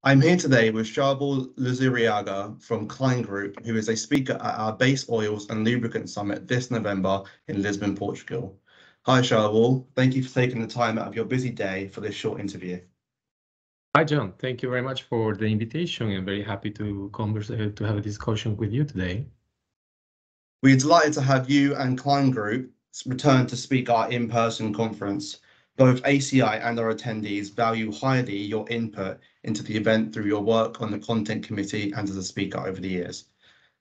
I'm here today with Sherbal Luzuriaga from Kline Group, who is a speaker at our Base Oils and Lubricant Summit this November in Lisbon, Portugal. Hi, Sherbal. Thank you for taking the time out of your busy day for this short interview. Hi, John. Thank you very much for the invitation. I'm very happy to have a discussion with you today. We're delighted to have you and Kline Group return to speak our in-person conference. Both ACI and our attendees value highly your input into the event through your work on the content committee and as a speaker over the years.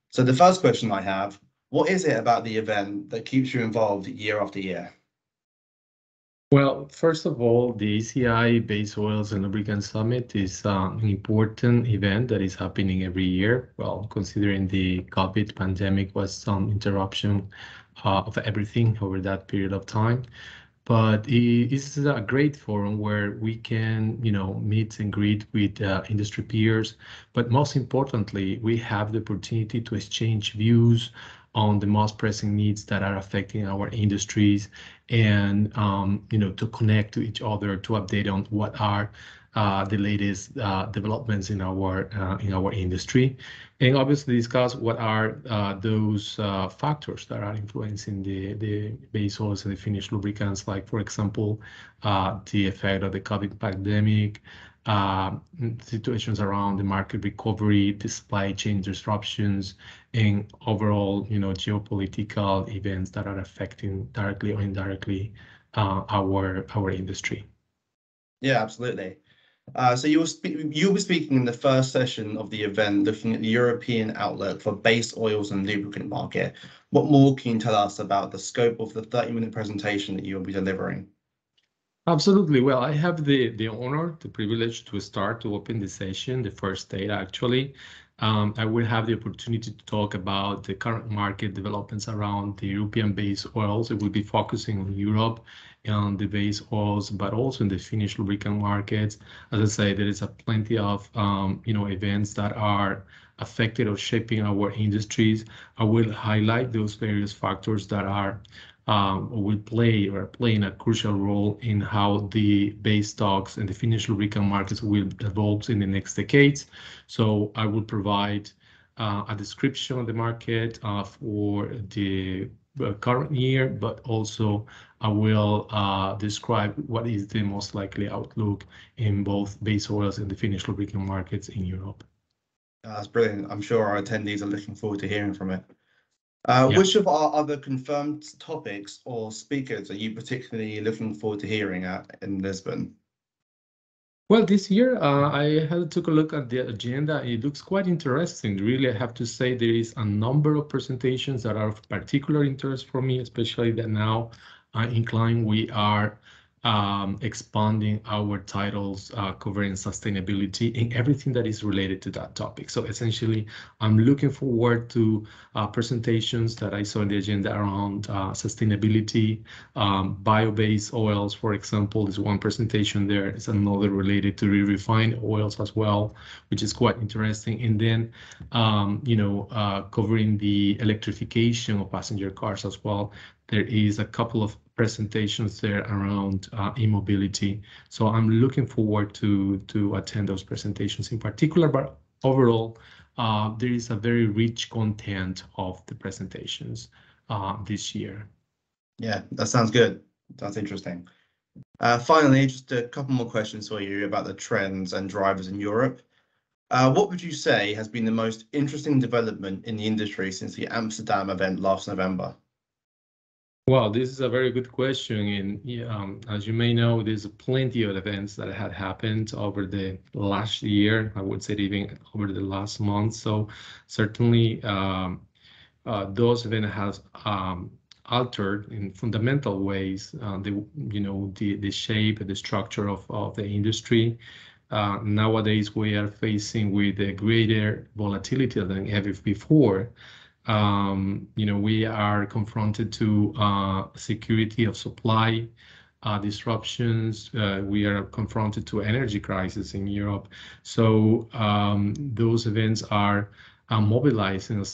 So the first question I have, what is it about the event that keeps you involved year after year? Well, first of all, the ACI Base Oils and Lubricant Summit is an important event that is happening every year. Well, considering the COVID pandemic was some interruption of everything over that period of time. But it is a great forum where we can, meet and greet with industry peers. But most importantly, we have the opportunity to exchange views on the most pressing needs that are affecting our industries, and to connect to each other, to update on what are the latest developments in our industry, and obviously discuss what are those factors that are influencing the base oils and the finished lubricants, like, for example, the effect of the COVID pandemic, situations around the market recovery, the supply chain disruptions, and overall, geopolitical events that are affecting directly or indirectly our industry. Yeah, absolutely. So you'll be speaking in the first session of the event, looking at the European outlook for base oils and lubricant market. What more can you tell us about the scope of the 30-minute presentation that you will be delivering? Absolutely. Well, I have the honor, the privilege to open the session, the first day actually. I will have the opportunity to talk about the current market developments around the European base oils. It will be focusing on Europe and on the base oils, but also in the finished lubricant markets. As I say, there is plenty of events that are affected or shaping our industries. I will highlight those various factors that are will play or playing a crucial role in how the base stocks and the finished lubricant markets will evolve in the next decades. So I will provide a description of the market for the current year, but also I will describe what is the most likely outlook in both base oils and the finished lubricant markets in Europe. That's brilliant. I'm sure our attendees are looking forward to hearing from it. Yeah. Which of our other confirmed topics or speakers are you particularly looking forward to hearing in Lisbon? Well, this year I took a look at the agenda. It looks quite interesting. Really, I have to say there is a number of presentations that are of particular interest for me, especially that now in Kline we are expanding our titles covering sustainability and everything that is related to that topic. So essentially, I'm looking forward to presentations that I saw in the agenda around sustainability, bio-based oils, for example, is one presentation there. It's another related to refined oils as well, which is quite interesting. And then, covering the electrification of passenger cars as well. There is a couple of presentations there around e-mobility. So I'm looking forward to attend those presentations in particular, but overall, there is a very rich content of the presentations this year. Yeah, that sounds good. That's interesting. Finally, just a couple more questions for you about the trends and drivers in Europe. What would you say has been the most interesting development in the industry since the Amsterdam event last November? Well, this is a very good question, and as you may know, there's plenty of events that had happened over the last year. I would say even over the last month. So certainly, those events have altered in fundamental ways the shape and the structure of the industry. Nowadays, we are facing with a greater volatility than ever before. We are confronted to security of supply disruptions. We are confronted to energy crisis in Europe. So those events are mobilizing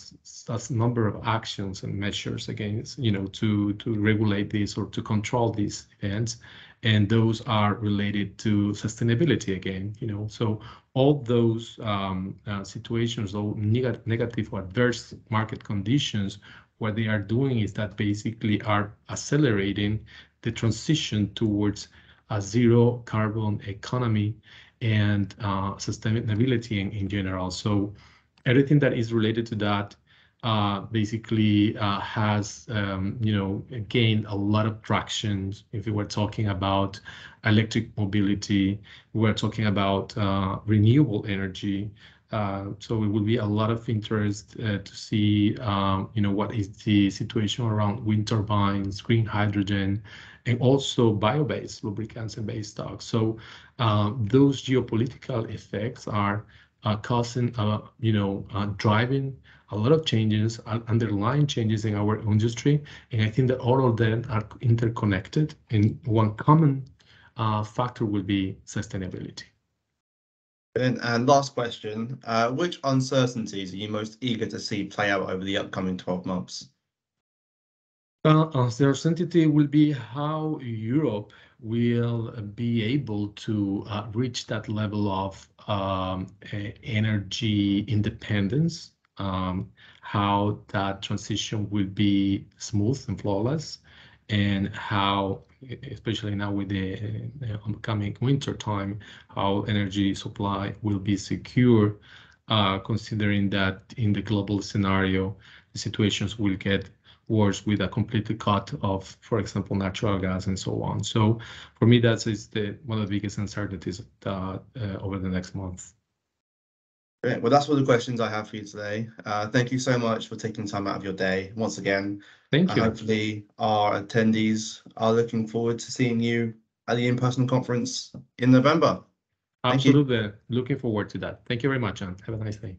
a number of actions and measures against, to regulate this or to control these events. and those are related to sustainability again. So all those situations, all negative or adverse market conditions, what they are doing is that basically are accelerating the transition towards a zero carbon economy and sustainability in general. So everything that is related to that basically has gained a lot of traction. If we were talking about electric mobility, we were talking about renewable energy. So it will be a lot of interest to see what is the situation around wind turbines, green hydrogen, and also bio-based lubricants and base stocks. So those geopolitical effects are causing, driving a lot of changes, underlying changes in our industry. And I think that all of them are interconnected. And one common factor will be sustainability. And last question, which uncertainties are you most eager to see play out over the upcoming 12 months? The uncertainty will be how Europe will be able to reach that level of energy independence, how that transition will be smooth and flawless, and how, especially now with the upcoming winter time, how energy supply will be secure, considering that in the global scenario, the situations will get worse with a complete cut of, for example, natural gas and so on. So for me, that is one of the biggest uncertainties over the next month. Great. Well, that's all the questions I have for you today. Thank you so much for taking time out of your day. Once again, thank you. Hopefully our attendees are looking forward to seeing you at the in-person conference in November. Absolutely. Looking forward to that. Thank you very much, John. Have a nice day.